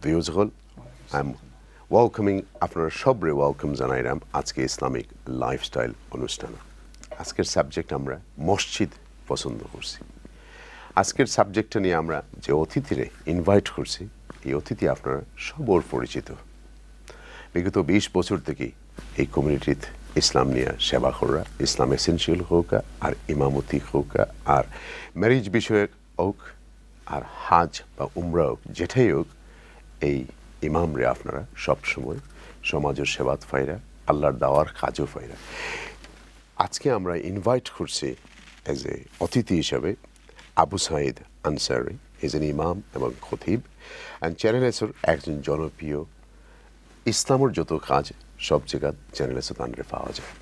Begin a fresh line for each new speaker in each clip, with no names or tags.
Views হল I am welcoming আপনারা সবরে ওয়েলকাম জানাইলাম আজকে ইসলামিক লাইফস্টাইল অনুষ্ঠানে। আজকের সাবজেক্ট আমরা মসজিদ পছন্দ করছি। আজকের সাবজেক্টটা নিয়ে আমরা যে অতিথিরে ইনভাইট করছি, এই অতিথি আপনারা সবর পরিচিত। বিগত 20 বছর থেকেই এই কমিউনিটিতে ইসলাম নিয়ে সেবা করা, ইসলাম এসেন্সিয়াল হোক আর ইমামতি হোক আর ম্যারেজ বিষয়ক হোক আর হাজ বা উমরা হোক, যেটাই হোক, এই ইমামরে আপনারা সবসময় সমাজের সেবাত ফাইরা, আল্লাহর দাওয়ার কাজও ফাইরা। আজকে আমরা ইনভাইট করছি অ্যাজ এ অতিথি হিসাবে আবু সাঈদ আনসারি, এজন ইমাম এবং খতিব অ্যান্ড চ্যানেল এসর একজন জনপ্রিয়। ইসলামের যত কাজ সব জায়গা চ্যানেল এসর আনরে পাওয়া যায়।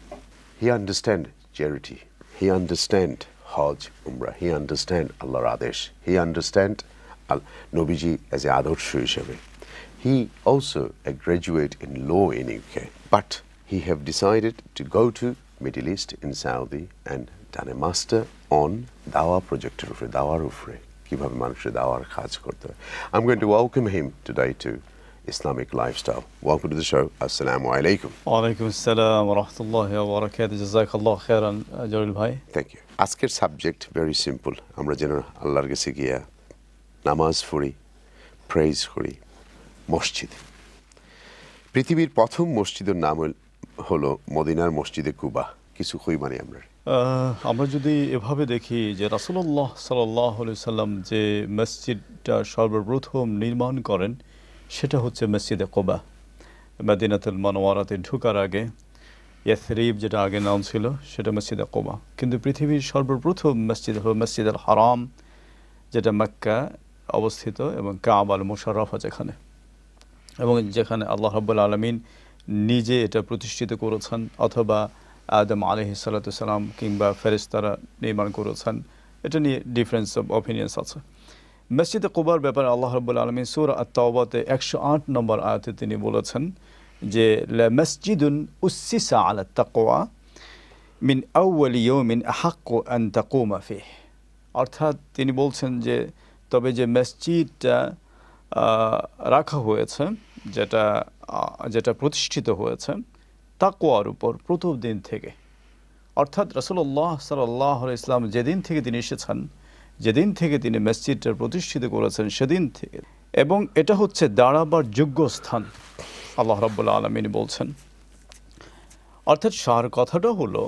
হি আন্ডারস্ট্যান্ড চ্যারিটি, হি আন্ডারস্ট্যান্ড হজ উমরা, হি আন্ডারস্ট্যান্ড আল্লাহর আদেশ, হি আন্ডারস্ট্যান্ড নবীজি অ্যাজ এ আদর্শ হিসেবে। He also a graduate in law in UK, but he have decided to go to Middle East in Saudi and done a master on Dawa project ufre, Dawar ufre, kibabe manusher Dawar kaj korte hoy. I'm going to welcome him today to Islamic Lifestyle. Welcome to the show. Assalamu alaikum.
Wa alaikum assalam wa rahmatullahi wa barakatuh. Jazakallah khairan Jalil bhai.
Thank you. Ajker subject very simple. Amra jeno Allahor kache giya namaz pori, praise kori, মসজিদ। পৃথিবীর প্রথম মসজিদের নাম হলো মদিনার মসজিদে কুবা। কিছু কইবানি
আমরা যদি এভাবে দেখি যে রাসূলুল্লাহ সাল্লাল্লাহু আলাইহি সাল্লাম যে মসজিদটা সর্বপ্রথম নির্মাণ করেন সেটা হচ্ছে মসজিদে কুবা। মদিনাতুল মুনাওয়ারাতে ঢোকার আগে ইয়াসরিব যেটা আগে নাম ছিল সেটা মসজিদে কুবা, কিন্তু পৃথিবীর সর্বপ্রথম মসজিদ হলো মসজিদুল হারাম, যেটা মক্কা অবস্থিত এবং কাবা আল মুশাররফা যেখানে, এবং যেখানে আল্লাহ রাব্বুল আলামিন নিজে এটা প্রতিষ্ঠিত করেছেন অথবা আদম আলাইহিস সালাতু সালাম কিংবা ফেরেশতারা নির্মাণ করেছেন। এটা নিয়ে ডিফারেন্স অফ অপিনিয়ন্স আছে। মসজিদে কুবার ব্যাপারে আল্লাহ রাব্বুল আলামিন সূরা আত-তাওবাতে 108 নম্বর আয়াতে তিনি বলেছেন যে লা মসজিদুন উসসিসা আলা তাকওয়া মিন আউয়াল ইয়াউমিন আহাক্কু আন তাকুমা ফিহি। অর্থাৎ তিনি বলছেন যে তবে যে মসজিদটা রাখা হয়েছে, যেটা প্রতিষ্ঠিত হয়েছে তাকওয়ার উপর প্রথম দিন থেকে, অর্থাৎ রাসূলুল্লাহ সাল্লাল্লাহু আলাইহি ওয়াসাল্লাম যেদিন থেকে তিনি এসেছেন, যেদিন থেকে তিনি মসজিদটা প্রতিষ্ঠিত করেছেন সেদিন থেকে, এবং এটা হচ্ছে দাঁড়াবার যোগ্য স্থান আল্লাহ রাব্বুল আলামিন বলছেন। অর্থাৎ সার কথাটা হলো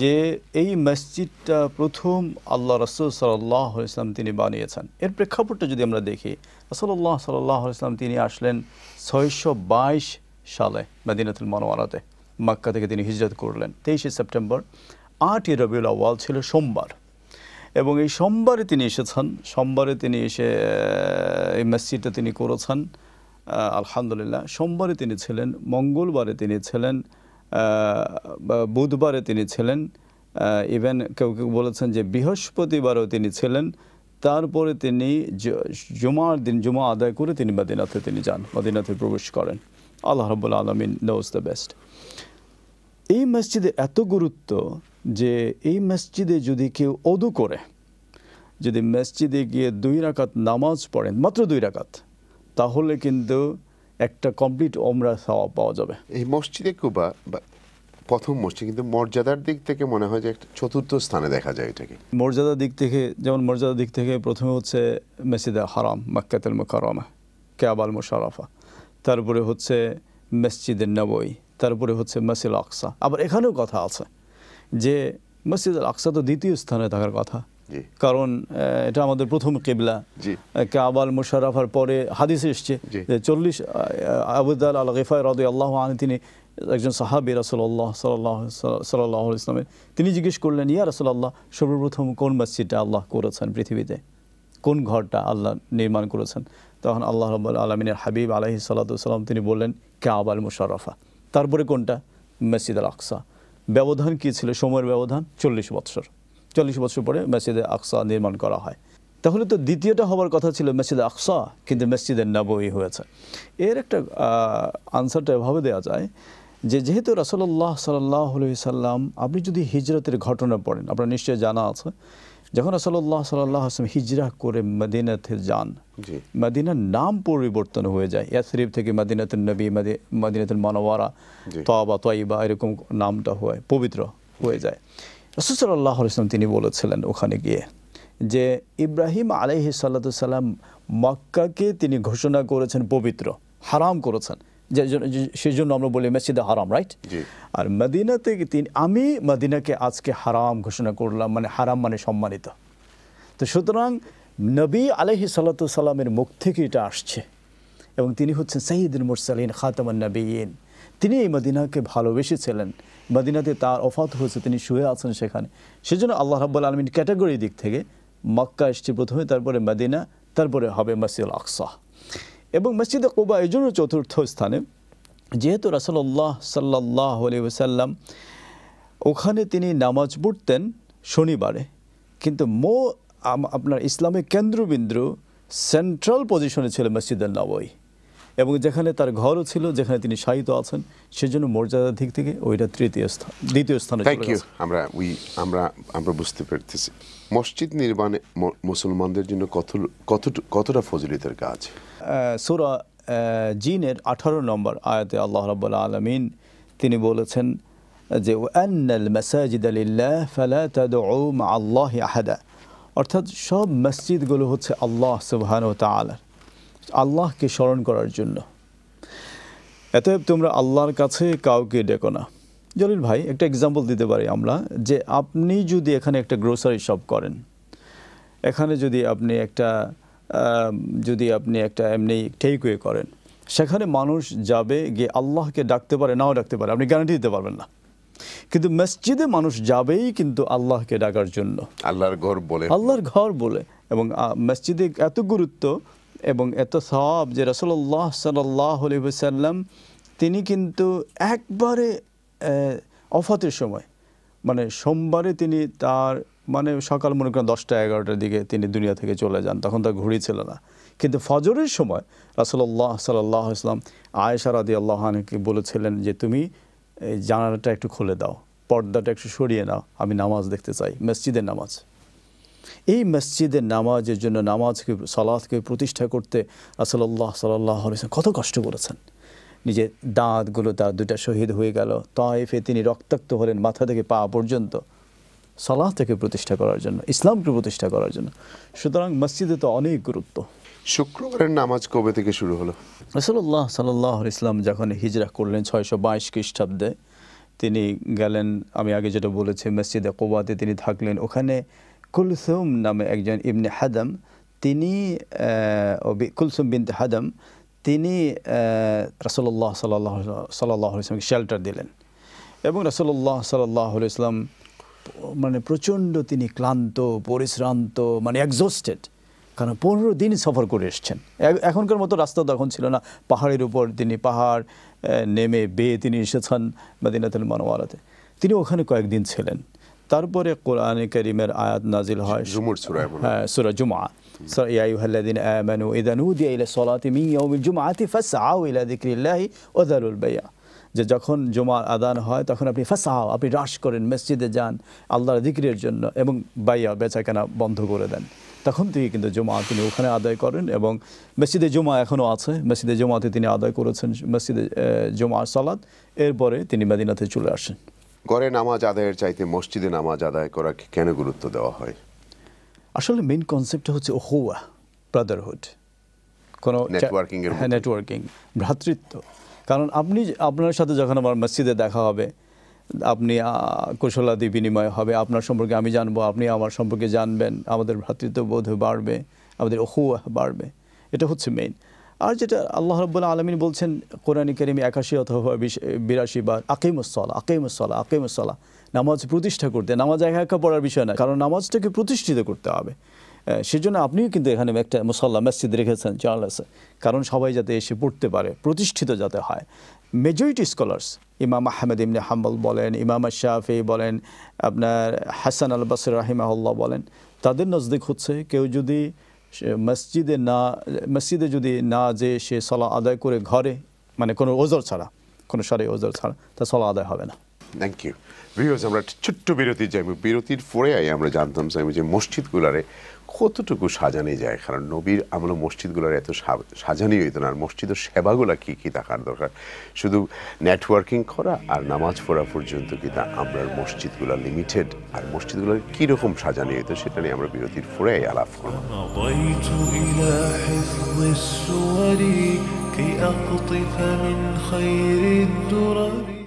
যে এই মসজিদটা প্রথম আল্লাহ রাসূল সাল্লাল্লাহু আলাইহি ওয়াসাল্লাম তিনি বানিয়েছেন। এর প্রেক্ষাপটটা যদি আমরা দেখি, রাসূলুল্লাহ সাল্লাল্লাহু আলাইহি ওয়াসাল্লাম তিনি আসলেন 622 সালে মদিনাতুল মুনাওয়ারাতে। মক্কা থেকে তিনি হিজরত করলেন 23 সেপ্টেম্বর। 8ই রবিউল আউয়াল ছিল সোমবার, এবং এই সোমবারে তিনি এসেছেন। সোমবারে তিনি এসে এই মসজিদটা তিনি করেছেন আলহামদুলিল্লাহ। সোমবারে তিনি ছিলেন, মঙ্গলবারে তিনি ছিলেন, বুধবারে তিনি ছিলেন, ইভেন কেউ কেউ বলেছেন যে বৃহস্পতিবারেও তিনি ছিলেন। তারপরে তিনি জুমার দিন জুমা আদায় করে তিনি মদিনাতে তিনি যান, মদিনাতে প্রবেশ করেন। আল্লাহ রাব্বুল আলামিন নোজ দ্য বেস্ট। এই মসজিদে এত গুরুত্ব যে এই মসজিদে যদি কেউ ওযু করে, যদি মসজিদে গিয়ে 2 রাকাত নামাজ পড়েন, মাত্র 2 রাকাত, তাহলে কিন্তু একটা কমপ্লিট ওমরা সওয়াব পাওয়া যাবে।
এই মসজিদে কুবা প্রথম মসজিদ, কিন্তু মর্যাদার দিক থেকে মনে হয় যে একটা চতুর্থ স্থানে দেখা যায় এটাকে।
মর্যাদার দিক থেকে, যেমন মর্যাদার দিক থেকে প্রথমে হচ্ছে মসজিদে হারাম মক্কাতুল মুকাররমা, কাবা আল মুশাররফা, তারপরে হচ্ছে মসজিদে নববী, তারপরে হচ্ছে মসজিদ আল আকসা। আবার এখানেও কথা আছে যে মসজিদ আল আকসা তো দ্বিতীয় স্থানে থাকার কথা, কারণ এটা আমাদের প্রথম কিবলা। কাবা আল মুশাররফার পরে হাদিসে এসেছে যে 40 আবু যার আল গিফারি রাদিয়াল্লাহু আনহু, তিনি একজন সাহাবী রাসূলুল্লাহ সাল্লাল্লাহু আলাইহি ওয়াসাল্লাম, তিনি জিজ্ঞেস করলেন, ইয়া রাসূলুল্লাহ, সর্বপ্রথম কোন মসজিদটা আল্লাহ করেছেন পৃথিবীতে, কোন ঘরটা আল্লাহ নির্মাণ করেছেন? তখন আল্লাহ রাব্বুল আলামিনের হাবিব আলাইহিস সালাতু ওয়াসসালাম তিনি বললেন কাবা আল মুশাররফা। তারপরে কোনটা? মসজিদ আল আকসা। ব্যবধান কি ছিল? সময়ের ব্যবধান 40 বছর। 40 বছর পরে মসজিদে আকসা নির্মাণ করা হয়। তাহলে তো দ্বিতীয়টা হওয়ার কথা ছিল মসজিদে আকসা, কিন্তু মসজিদে নববী হয়েছে। এর একটা আনসারটা এভাবে দেওয়া যায় যে যেহেতু রাসূলুল্লাহ সাল্লাল্লাহু আলাইহি সাল্লাম, আপনি যদি হিজরতের ঘটনা পড়েন, আপনার নিশ্চয়ই জানা আছে যখন রাসূলুল্লাহ সাল্লাল্লাহু আলাইহি ওয়াসাল্লাম হিজরা করে মদিনাতে যান, মদিনার নাম পরিবর্তন হয়ে যায়। ইয়াসরিব থেকে মদিনাতুন নবী, মদিনাতুল মুনাওয়ারা, তওবা তয়্যিবা এরকম নামটা হয়, পবিত্র হয়ে যায়। রাসূল সাল্লাল্লাহু আলাইহি ওয়াসাল্লাম তিনি বলেছিলেন ওখানে গিয়ে যে ইব্রাহিম আলাইহিস সালাতু সালাম মক্কাকে তিনি ঘোষণা করেছেন পবিত্র, হারাম করেছেন, সেই জন্য আমরা বলি মসজিদে হারাম, রাইট? আর মদিনাতে আমি মদিনাকে আজকে হারাম ঘোষণা করলাম, মানে হারাম মানে সম্মানিত। তো সুতরাং নবী আলাইহিস সালাতু সালামের মুখ থেকে এটা আসছে এবং তিনি হচ্ছেন সাইয়্যিদুল মুরসালিন, খাতামুন নবিয়্যিন। তিনি এই মদিনাকে ভালোবেসেছিলেন, মদিনাতে তার ওফাত হয়েছে, তিনি শুয়ে আছেন সেখানে। সেজন্য আল্লাহ রাব্বুল আলামিন ক্যাটাগরি দিক থেকে মক্কা এসছে প্রথমে, তারপরে মদিনা, তারপরে হবে মসজিদুল আকসা। এবং মসজিদে কুবা এই জন্য চতুর্থ স্থানে, যেহেতু রাসূলুল্লাহ সাল্লাল্লাহু আলাইহি ওয়াসাল্লাম ওখানে তিনি নামাজ পড়তেন শনিবারে, কিন্তু আপনার ইসলামের কেন্দ্রবিন্দু সেন্ট্রাল পজিশনে ছিল মসজিদুল নববী, এবং যেখানে তার ঘরও ছিল, যেখানে তিনি শায়িত আছেন, সেজন্য মর্যাদার দিক থেকে ওইটা দ্বিতীয় স্থানে চলে গেছে।
আমরা বুঝতে পারতেছি মসজিদ নির্মাণে মুসলমানদের জন্য কতটা ফজিলতের কাজ।
সূরা জিনের 18 নম্বর আয়াতে আল্লাহ রাব্বুল আলামিন তিনি বলেছেন যে আন্নাল মাসাজিদা লিল্লাহ ফালা তাদউ মাআল্লাহি আহাদা, অর্থাৎ সব মসজিদগুলো হচ্ছে আল্লাহ সুবহানাহু ওয়া তাআলা, আল্লাহকে স্মরণ করার জন্য। অতএব তোমরা আল্লাহর কাছে কাউকে ডেকো না। জলিল ভাই, একটা এক্সাম্পল দিতে পারি আমরা, যে আপনি যদি এখানে একটা গ্রোসারি শপ করেন, এখানে যদি আপনি একটা এমনি টেকওয়ে করেন, সেখানে মানুষ যাবে গিয়ে আল্লাহকে ডাকতে পারে, নাও ডাকতে পারে, আপনি গ্যারান্টি দিতে পারবেন না। কিন্তু মসজিদে মানুষ যাবেই কিন্তু আল্লাহকে ডাকার জন্য, আল্লাহর ঘর বলে। এবং মসজিদে এত গুরুত্ব এবং এত সওয়াব যে রাসূলুল্লাহ সাল্লাল্লাহু আলাইহি ওয়াসাল্লাম তিনি কিন্তু একবারে ওফাতের সময়, মানে সোমবারে তিনি তার মানে সকাল মনে করেন 10টা-11টার দিকে তিনি দুনিয়া থেকে চলে যান, তখন তার ঘড়ি ছিল না। কিন্তু ফজরের সময় রাসূলুল্লাহ সাল্লাল্লাহু আলাইহি ওয়াসাল্লাম আয়েশা রাদিয়াল্লাহু আনহাকে বলেছিলেন যে তুমি এই জানালাটা একটু খুলে দাও, পর্দাটা একটু সরিয়ে নাও, আমি নামাজ দেখতে চাই, মসজিদের নামাজ। এই মসজিদের নামাজের জন্য, নামাজকে, সালাতকে প্রতিষ্ঠা করতে রাসূলুল্লাহ সাল্লাল্লাহু আলাইহি ওয়াসাল্লাম কত কষ্ট করেছেন। নিজের দাঁতগুলো তার দুটা শহীদ হয়ে গেল, তায়েফে তিনি রক্তাক্ত হলেন মাথা থেকে পা পর্যন্ত, সালাতকে প্রতিষ্ঠা করার জন্য, ইসলামকে প্রতিষ্ঠা করার জন্য। সুতরাং মসজিদে তো অনেক গুরুত্ব।
শুক্রবারের নামাজ কবে থেকে শুরু হলো?
রাসূলুল্লাহ সাল্লাল্লাহু আলাইহি ওয়াসাল্লাম যখন হিজরা করলেন 622 খ্রিস্টাব্দে, তিনি গেলেন, আমি আগে যেটা বলেছি, মসজিদে কুবাতে তিনি থাকলেন। ওখানে কুলসুম নামে একজন ইবনে হাদাম, তিনি কুলসুম বিনতে হাদাম, তিনি রাসূলুল্লাহ সাল্লাল্লাহু আলাইহি ওয়াসাল্লামকে শেল্টার দিলেন। এবং রাসূলুল্লাহ সাল্লাল্লাহু আলাইহি ওয়াসাল্লাম মানে প্রচণ্ড তিনি ক্লান্ত, পরিশ্রান্ত, মানে এক্সস্টেড, কারণ 15 দিন সফর করে এসছেন। এখনকার মতো রাস্তা তখন ছিল না, পাহাড়ের উপর তিনি পাহাড় নেমে বেয়ে তিনি এসেছেন মদিনাতুল মুনাওয়ারাতে। তিনি ওখানে কয়েকদিন ছিলেন। তারপরে কোরআনে কারীমের আয়াত নাজিল হয়, সূরা জুমআ, ইয়া আইয়ুহাল্লাযীনা আমানু ইযা নুদিয়া ইলা সলাতি মিন ইয়াউমিল জুমআতি ফাসআউ ইলা যিকরিল্লাহি ওয়া যারুল বাই'a, যে যখন জুমার আদান হয় তখন আপনি ফাসআউ, আপনি রাশ করেন, মসজিদে যান আল্লাহর যিকরের জন্য, এবং বাইয়া, বেচাকেনা বন্ধ করে দেন। তখন থেকে কিন্তু জুমা তিনি ওখানে আদায় করেন, এবং মসজিদে জুমা এখনও আছে, মসজিদে জুমাতে তিনি আদায় করেছেন মসজিদে জুমার সালাত। এরপরে তিনি মদিনাতে চলে আসেন।
ঘরে নামাজ আদায়ের চাইতে মসজিদে নামাজ আদায় করা কেন গুরুত্ব দেওয়া হয়?
আসলে মেইন কনসেপ্টটা হচ্ছে উখুয়া, ব্রাদারহুড, কোনো নেটওয়ার্কিং, ভ্রাতৃত্ব। কারণ আপনার সাথে যখন আমার মসজিদে দেখা হবে, আপনি কুশলাদি বিনিময় হবে, আপনার সম্পর্কে আমি জানবো, আপনি আমার সম্পর্কে জানবেন, আমাদের ভ্রাতৃত্ববোধ বাড়বে, আমাদের উখুয়া বাড়বে। এটা হচ্ছে মেইন। আর যেটা আল্লাহ রাব্বুল আলামিন বলছেন কোরআনে কারীমে 81 অথবা 82 বার, আকিমুস-সালাহ, নামাজ প্রতিষ্ঠা করতে। নামাজ একা পড়ার বিষয় না, কারণ নামাজটাকে প্রতিষ্ঠিত করতে হবে। সেজন্য আপনিও কিন্তু এখানে একটা মুসাল্লা মসজিদ রেখেছেন, জানালাসে, কারণ সবাই যাতে এসে পড়তে পারে, প্রতিষ্ঠিত যাতে হয়। মেজরিটি স্কলার্স, ইমাম আহমেদ ইবনে হাম্বল বলেন, ইমাম শাফি বলেন, আপনার হাসান আল বসরি রাহিমাহুল্লাহ বলেন, তাদের নজদিক হচ্ছে কেউ যদি মসজিদে যদি না যে সে সালাত আদায় করে ঘরে, মানে কোনো ওজর ছাড়া, কোনো শরঈ ওজর ছাড়া, তা সালাত আদায় হবে না।
থ্যাংক ইউ ভিউয়ার্স, আমরা ছোট্ট বিরতি যাই। বিরতির পরে আমরা জানতাম সাইমু যে মসজিদগুলারে কতটুকু সাজানো যায়, কারণ নবীর আমল মসজিদগুলোর এত সাজানি হইতো না। আর মসজিদের সেবাগুলো কী কী থাকার দরকার, শুধু নেটওয়ার্কিং করা আর নামাজ পড়া পর্যন্ত কি তা আমরা মসজিদগুলো লিমিটেড, আর মসজিদগুলোর কীরকম সাজানি হইতো সেটা নিয়ে আমরা বিরতির পরে আলাপ করব।
كي أقطف من خير الدرر